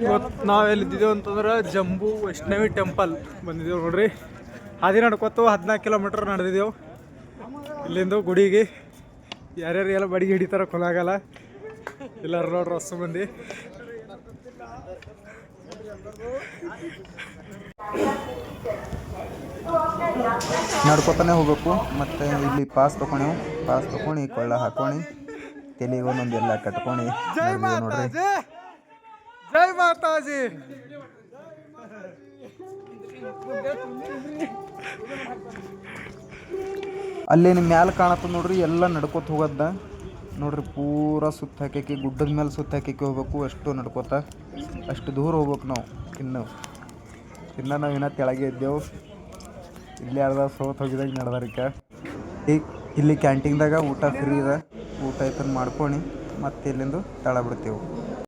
ಇವತ್ತು ನಾವು ಎಲ್ಲಿದ್ದೀವಿ ಅಂತಂದ್ರೆ ಜಂಬೂ ವೈಷ್ಣವಿ ಟೆಂಪಲ್ ಬಂದಿದ್ದೇವೆ ನೋಡ್ರಿ. ಹಾದಿ ನಡ್ಕೊತು 14 ಕಿಲೋಮೀಟ್ರ್ ನಡೆದಿದ್ದೆವು ಇಲ್ಲಿಂದ ಗುಡಿಗೆ. ಯಾರ್ಯಾರು ಎಲ್ಲ ಬಡಿಗೆ ಹಿಡಿತಾರ ಕೊಲಾಗಲ್ಲ, ಎಲ್ಲರೂ ನೋಡ್ರಿ ಹೊಸ ಮಂದಿ. ನಡ್ಕೊತಾನೆ ಹೋಗ್ಬೇಕು. ಮತ್ತು ಇಲ್ಲಿ ಪಾಸ್ ತೊಗೊಂಡೆವು. ಪಾಸ್ ತೊಗೊಂಡು ಕೊಳ್ಳ ಹಾಕೊಂಡು ತಲೆಗೆ ಒಂದೊಂದು ಎಲ್ಲ ಕಟ್ಕೊಂಡು ನೋಡ್ರಿ. ಜೈ ಮಾತಾಜಿ. ಅಲ್ಲೇನು ಮ್ಯಾಲೆ ಕಾಣತ್ತದ ನೋಡ್ರಿ, ಎಲ್ಲ ನಡ್ಕೊತ ಹೋಗೋದ ನೋಡ್ರಿ. ಪೂರಾ ಸುತ್ತ ಹಾಕಿ ಗುಡ್ಡದ ಮೇಲೆ ಸುತ್ತ ಹಾಕಿ ಹೋಗ್ಬೇಕು. ಅಷ್ಟು ನಡ್ಕೋತ ಅಷ್ಟು ದೂರ ಹೋಗ್ಬೇಕು ನಾವು. ಇನ್ನು ನಾವು ತೆಳಗೆ ಇದ್ದೆವು. ಇಲ್ಲಿ ಅರ್ಧ ಸೋತ್ ಹೋಗಿದಾಗ ನಡೆದಾರಿಕ. ಇಲ್ಲಿ ಕ್ಯಾಂಟೀನ್ದಾಗ ಊಟ ಫ್ರೀ ಇದೆ. ಊಟ ಐತಂದು ಮಾಡ್ಕೊಂಡು ಮತ್ತೆ ಇಲ್ಲಿಂದ ತಳ ಬಿಡ್ತೇವೆ.